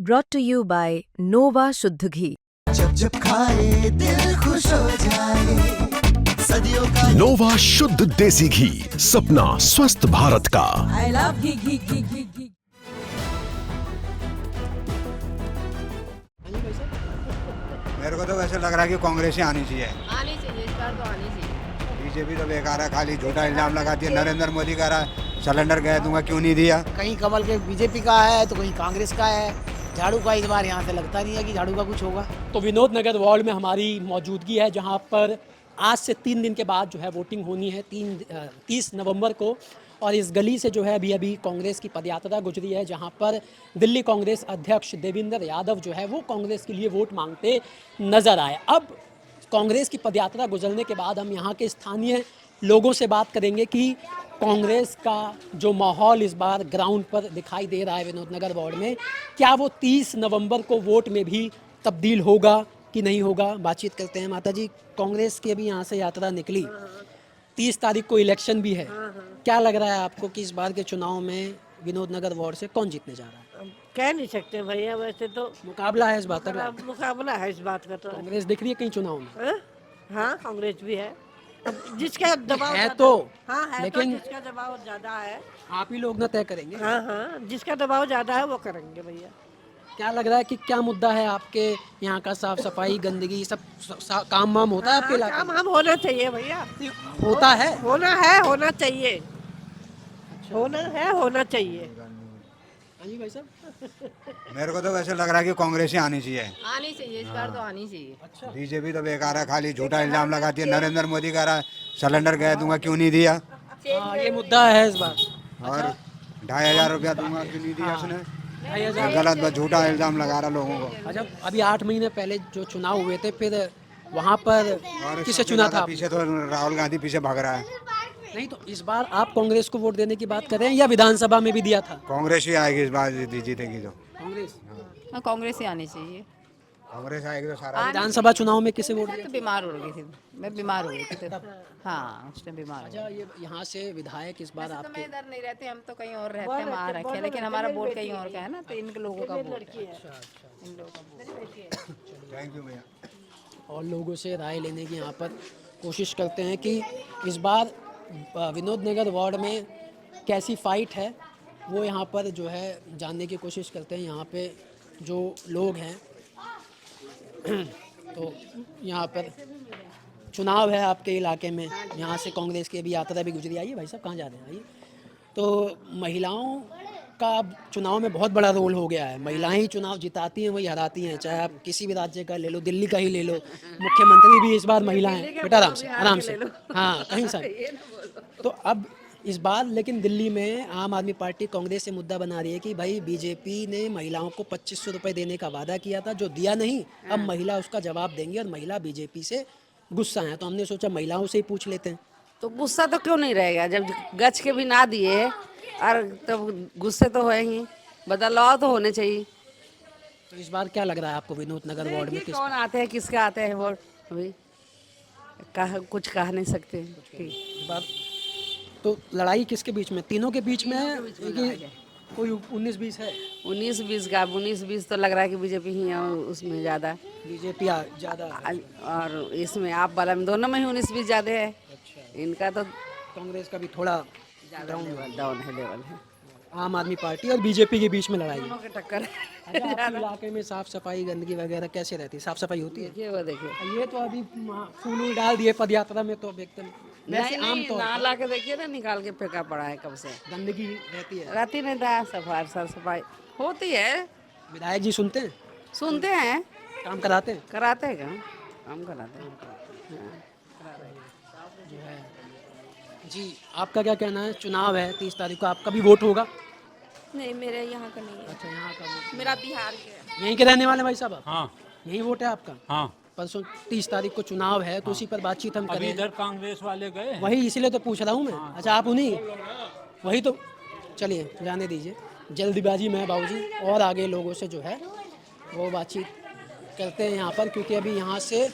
brought to you by Nova शुद्ध घी। जब जब खाए दिल खुश हो जाए, सदियों का नोवा शुद्ध देसी घी, सपना स्वस्थ भारत का। I love घी घी घी घी घी। मेरे को तो वैसे लग रहा है कि कांग्रेस ही आनी चाहिए। आनी चाहिए, इस बार तो आनी चाहिए। बीजेपी तो बेकार है, खाली झूठा इल्जाम लगाती है। नरेंद्र मोदी कह रहा है सिलेंडर गैस दूंगा, क्यों नहीं दिया? कहीं कमल के बीजेपी का है तो कहीं कांग्रेस का है। झाड़ू का इस बार यहाँ से लगता नहीं है कि झाड़ू का कुछ होगा। तो विनोद नगर वार्ड में हमारी मौजूदगी है, जहाँ पर आज से 3 दिन के बाद जो है वोटिंग होनी है 30 नवंबर को। और इस गली से जो है अभी कांग्रेस की पदयात्रा गुजरी है, जहाँ पर दिल्ली कांग्रेस अध्यक्ष देवेंद्र यादव जो है वो कांग्रेस के लिए वोट मांगते नजर आए। अब कांग्रेस की पदयात्रा गुजरने के बाद हम यहाँ के स्थानीय लोगों से बात करेंगे कि कांग्रेस का जो माहौल इस बार ग्राउंड पर दिखाई दे रहा है विनोद नगर वार्ड में, क्या वो 30 नवंबर को वोट में भी तब्दील होगा कि नहीं होगा। बातचीत करते हैं। माता जी, कांग्रेस की अभी यहाँ से यात्रा निकली, 30 तारीख को इलेक्शन भी है, क्या लग रहा है आपको कि इस बार के चुनाव में विनोद नगर वार्ड से कौन जीतने जा रहा है? कह नहीं सकते भैया, वैसे तो मुकाबला है इस बात का। मुकाबला है इस बात का। तो कांग्रेस दिख रही है कहीं चुनाव में? हाँ, कांग्रेस भी है। अब जिसका दबाव है तो, हाँ है, लेकिन तो जिसका दबाव ज्यादा है आप ही लोग ना तय करेंगे। हाँ हाँ, जिसका दबाव ज्यादा है वो करेंगे भैया। क्या लग रहा है कि क्या मुद्दा है आपके यहाँ का? साफ सफाई, गंदगी, सब काम वाम होता है आपके इलाके काम में? हम होना चाहिए भैया। होता है, होना चाहिए। होना चाहिए। हाँ जी भाई साहब। मेरे को तो वैसे लग रहा है कि कांग्रेस ही आनी चाहिए। आनी चाहिए, इस बार तो आनी चाहिए। अच्छा, बीजेपी तो बेकार है, खाली झूठा इल्जाम लगाती है। नरेंद्र मोदी कह रहा है सिलेंडर गैस दूंगा, क्यों नहीं दिया? हाँ ये मुद्दा है इस बार। और 2,500 रुपया दूंगा, क्यों नहीं दिया उसने? 2,500। गलत बस झूठा इल्जाम लगा रहा लोगों को। अच्छा, अभी 8 महीने पहले जो चुनाव हुए थे, फिर वहाँ पर और किसे सबसे चुना ज्यादा था? पीछे तो राहुल गांधी पीछे भाग रहा है। नहीं, तो इस बार आप कांग्रेस को वोट देने की बात कर रहे हैं या विधानसभा में भी दिया था? कांग्रेस ही आएगी इस बार, जीतेगी तो कांग्रेस। कांग्रेस ही आनी चाहिए। कांग्रेस आएगी तो सारा। विधानसभा चुनाव में किसे वोट दिया? तो बीमार हो गई थी मैं, बीमार हो गई थी तब। हाँ, उस टाइम बीमार हो अच्छा, ये यहाँ से विधायक इस बार गई। तो आपके मैं इधर नहीं रहते, हम तो कहीं और रहते हैं, वहाँ रखे हैं, लेकिन हमारा वोट कहीं और का है ना, तो इन लोगों का वोट है। इन लोगों का वोट। थैंक यू भैया। और लोगों से राय लेने की यहाँ पर कोशिश करते हैं कि इस बार विनोद नगर वार्ड में कैसी फाइट है, वो यहाँ पर जो है जानने की कोशिश करते हैं। यहाँ पे जो लोग हैं तो यहाँ पर चुनाव है आपके इलाके में, यहाँ से कांग्रेस की अभी यात्रा भी गुजरी। आइए भाई साहब, कहाँ जा रहे हैं? आइए। तो महिलाओं का अब चुनाव में बहुत बड़ा रोल हो गया है। महिलाएं ही चुनाव जिताती हैं, वही हराती हैं। चाहे आप किसी भी राज्य का ले लो, दिल्ली का ही ले लो, मुख्यमंत्री भी इस बार महिला हैं। बेटा आराम से हाँ, कहीं सा। तो अब इस बार लेकिन दिल्ली में आम आदमी पार्टी कांग्रेस से मुद्दा बना रही है कि भाई बीजेपी ने महिलाओं को 2500 रुपये देने का वादा किया था, जो दिया नहीं। अब महिला उसका जवाब देंगी और महिला बीजेपी से गुस्सा है। तो हमने सोचा महिलाओं से ही पूछ लेते हैं। तो गुस्सा तो क्यों नहीं रहेगा, जब गच के भी ना दिए और तब गुस्से तो है ही। बदलाव तो होने चाहिए। तो इस बार क्या लग रहा है आपको विनोद नगर वार्ड में किस कौन आते हैं, किसके आते हैं वोट, अभी कुछ कह नहीं सकते कि बात। तो लड़ाई किसके बीच में? तीनों के बीच में है कि कोई 19-20 है? 19-20 तो लग रहा है कि बीजेपी ही है उसमें ज़्यादा। बीजेपी ज़्यादा है। और इसमें आप वाला में दोनों में ही 19-20 ज़्यादा है। इनका तो कांग्रेस का भी थोड़ा डाउन है, लेवल है। आम आदमी पार्टी और बीजेपी के बीच में लड़ाई है। दोनों के टक्कर अच्छा, आपके इलाके में साफ सफाई, गंदगी वगैरह कैसे रहती है? साफ सफाई होती है? देखिए वो देखिए। ये तो अभी फूल वूल डाल दिए पदयात्रा में, तो अब एकदम वैसे नहीं आम नहीं, तौर ना ला के देखिए ना, निकाल के फेंका पड़ा है कब से। गंदगी रहती है। रहती नहीं था, सफाई सर सफाई होती है। विधायक जी सुनते हैं, सुनते हैं, काम कराते हैं। कराते हैं काम कराते हैं। जो है जी, आपका क्या कहना है? चुनाव है 30 तारीख को, आपका भी वोट होगा? नहीं, मेरे यहाँ का नहीं है। अच्छा, यहाँ का वोट। मेरा बिहार के है। यहीं के रहने वाले भाई साहब आप? हाँ यही वोट है आपका? हाँ। परसों 30 तारीख को चुनाव है, तो उसी पर बातचीत हम अभी करें। इधर कांग्रेस वाले गए। वही इसीलिए तो पूछ रहा हूँ मैं। अच्छा, आप उन्हीं? वही तो, चलिए जाने दीजिए, जल्दबाजी में बाबूजी। और आगे लोगों से जो है वो बातचीत करते हैं यहाँ पर, क्योंकि अभी यहाँ से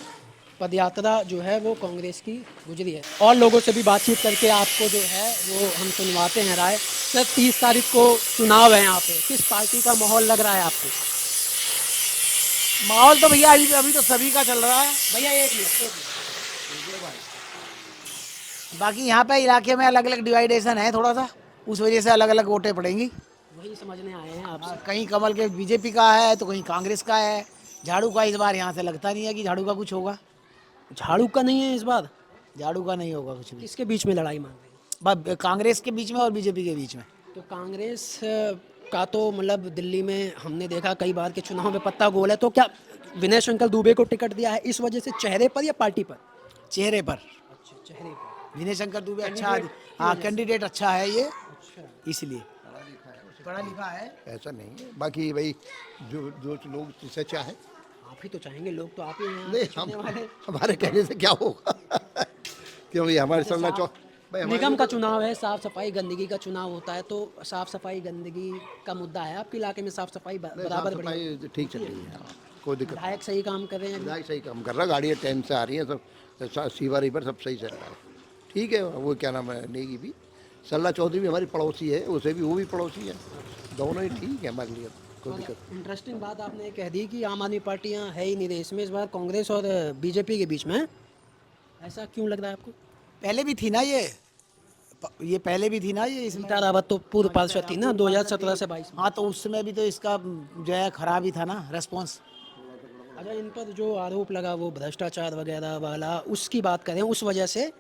पदयात्रा जो है वो कांग्रेस की गुजरी है। और लोगों से भी बातचीत करके आपको जो है वो हम सुनवाते हैं राय। सर, 30 तारीख को चुनाव है यहाँ पे, किस पार्टी का माहौल लग रहा है आपको? माहौल तो भैया अभी तो सभी का चल रहा है। भैया एक मिनट बाकी यहाँ पे इलाके में अलग अलग डिवाइडेशन है थोड़ा सा, उस वजह से अलग अलग वोटें पड़ेंगी। वही समझने आए हैं आपसे। कहीं कमल के बीजेपी का है तो कहीं कांग्रेस का है। झाड़ू का इस बार यहाँ से लगता नहीं है कि झाड़ू का कुछ होगा। झाड़ू का नहीं है इस बार, झाड़ू का नहीं होगा कुछ भी। किसके बीच में लड़ाई मांग रहे हैं? बस कांग्रेस के बीच में और बीजेपी के बीच में। तो कांग्रेस का तो मतलब दिल्ली में हमने देखा कई बार के चुनाव में पत्ता गोल है, तो क्या विनय शंकर दुबे को टिकट दिया है इस वजह से चेहरे पर या पार्टी पर? चेहरे पर। अच्छा, चेहरे पर। विनय शंकर दुबे अच्छा, हाँ कैंडिडेट अच्छा है ये, इसलिए पढ़ा लिखा है। ऐसा नहीं है, बाकी भाई जो जो लोग सच्चा है। आप ही तो चाहेंगे, लोग तो आप ही हैं नहीं, हमारे कहने से क्या होगा क्यों भाई हमारे सलना निगम का चुनाव है, साफ सफाई गंदगी का चुनाव होता है, तो साफ सफाई गंदगी का मुद्दा है आपके इलाके में? साफ सफाई बराबर सफाई ठीक चल रही है, कोई दिक्कत नहीं। विधायक सही काम कर रहे हैं? विधायक सही काम कर रहा है, गाड़ियाँ टाइम से आ रही हैं, सब सीवर रीवर सब सही चल रहा है, ठीक है। वो क्या नाम है नेगी भी, सल्ला चौधरी भी हमारी पड़ोसी है, उसे भी वो भी पड़ोसी है, दोनों ही ठीक है हमारे लिए, कोई दिक्कत। इंटरेस्टिंग बात आपने कह दी कि आम आदमी पार्टियां है ही नहीं देश में, इस बार कांग्रेस और बीजेपी के बीच में, ऐसा क्यों लग रहा है आपको? पहले भी थी ना ये पहले भी थी ना ये इसमें। गीता रावत तो पूर्व पार्षद थी ना 2017 से 22 में। हाँ तो उस समय भी तो इसका जो है खराब ही था ना रेस्पॉन्स। अच्छा, इन पर जो आरोप लगा वो भ्रष्टाचार वगैरह वाला, उसकी बात करें, उस वजह से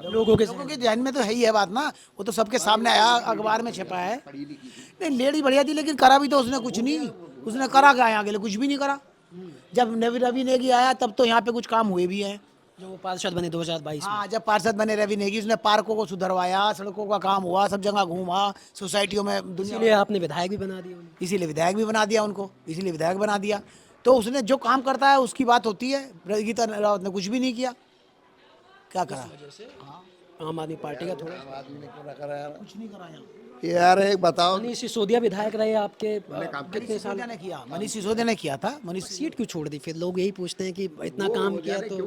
लोगों के ध्यान में तो है ही है बात ना, वो तो सबके सामने आया, अखबार में छपा है। नहीं लेडी बढ़िया थी, लेकिन करा भी तो उसने कुछ नहीं, उसने करा क्या यहाँ के लिए? कुछ भी नहीं करा। जब रवि नेगी आया तब तो यहाँ पे कुछ काम हुए भी हैं, जो वो पार्षद बने 2022 में। हाँ जब पार्षद बने रवि नेगी, उसने पार्कों को सुधरवाया, सड़कों का काम हुआ, सब जगह घूमा, सोसाइटियों में इसीलिए आपने विधायक भी बना दिया उन्हें। इसीलिए विधायक भी बना दिया उनको, इसीलिए विधायक बना दिया। तो उसने जो काम करता है उसकी बात होती है। गीता रावत ने कुछ भी नहीं किया, क्या करा? आम आदमी पार्टी का थोड़ा कुछ नहीं करा यहाँ। यार एक बताओ, मनीष सिसोदिया विधायक रहे आपके कितने साल? ने किया, मनीष सिसोदिया ने किया था। मनीष सीट क्यों छोड़ दी? फिर लोग यही पूछते हैं कि इतना काम किया तो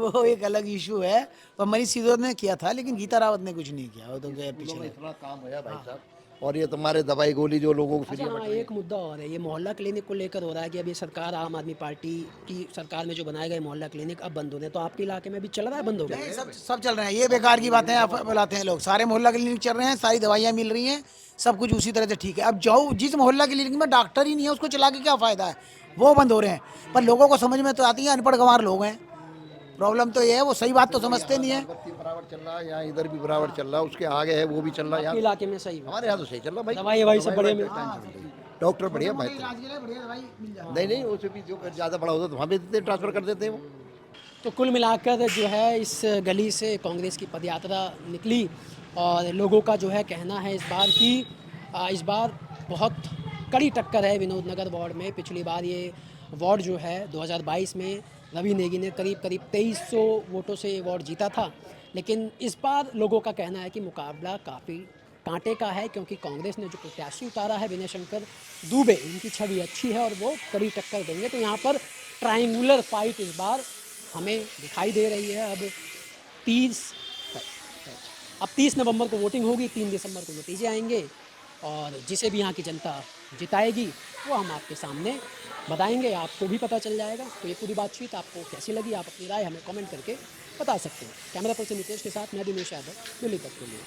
वो एक अलग इशू है, पर मनीष सिसोदिया ने किया था, लेकिन गीता रावत ने कुछ नहीं किया, वो तो गए पीछे। इतना काम है भाई साहब, और ये तुम्हारे दवाई गोली जो लोगों को फ्री अच्छा, हाँ, एक मुद्दा और है, ये मोहल्ला क्लिनिक को लेकर हो रहा है कि अभी सरकार, आम आदमी पार्टी की सरकार में जो बनाए गए मोहल्ला क्लिनिक अब बंद हो रहे हैं, तो आपके इलाके में भी चल रहा है? बंद हो गया? सब चल रहे हैं, ये बेकार की बातें आप बुलाते हैं लोग। सारे मोहल्ला क्लिनिक चल रहे हैं, सारी दवाइयाँ मिल रही हैं, सब कुछ उसी तरह से ठीक है। अब जाओ जिस मोहल्ला क्लिनिक में डॉक्टर ही नहीं है, उसको चला के क्या फ़ायदा है? वो बंद हो रहे हैं, पर लोगों को समझ में तो आती है, अनपढ़ गंवार लोग हैं। प्रॉब्लम तो ये है, वो सही बात तो समझते नहीं है। बराबर चल रहा है, यहाँ इधर भी बराबर चल रहा है, उसके आगे है वो भी चल रहा है। आपके इलाके में सही है? हमारे यहाँ तो सही चल रहा है भाई, दवाई ववाई सब बढ़िया डॉक्टर बढ़िया भाई। नहीं उससे भी जो ज़्यादा बड़ा होता तो वहाँ भी ट्रांसफ़र कर देते हैं वो। तो कुल मिलाकर जो है इस गली से कांग्रेस की पदयात्रा निकली, और लोगों का जो है कहना है इस बार बहुत कड़ी टक्कर है विनोद नगर वार्ड में। पिछली बार ये वार्ड जो है 2022 में रवि नेगी ने करीब 2300 वोटों से ये वार्ड जीता था, लेकिन इस बार लोगों का कहना है कि मुकाबला काफ़ी कांटे का है, क्योंकि कांग्रेस ने जो प्रत्याशी उतारा है विनय शंकर दुबे, इनकी छवि अच्छी है और वो कड़ी टक्कर देंगे। तो यहाँ पर ट्रायंगुलर फाइट इस बार हमें दिखाई दे रही है। अब 30 नवंबर को वोटिंग होगी, 3 दिसंबर को नतीजे आएंगे, और जिसे भी यहाँ की जनता जिताएगी वो हम आपके सामने बताएंगे, आपको भी पता चल जाएगा। तो ये पूरी बातचीत आपको कैसी लगी, आप अपनी राय हमें कमेंट करके बता सकते हैं। कैमरा पर्सन नितेश के साथ मैं दिनेश यादव, दिल्ली तक के लिए।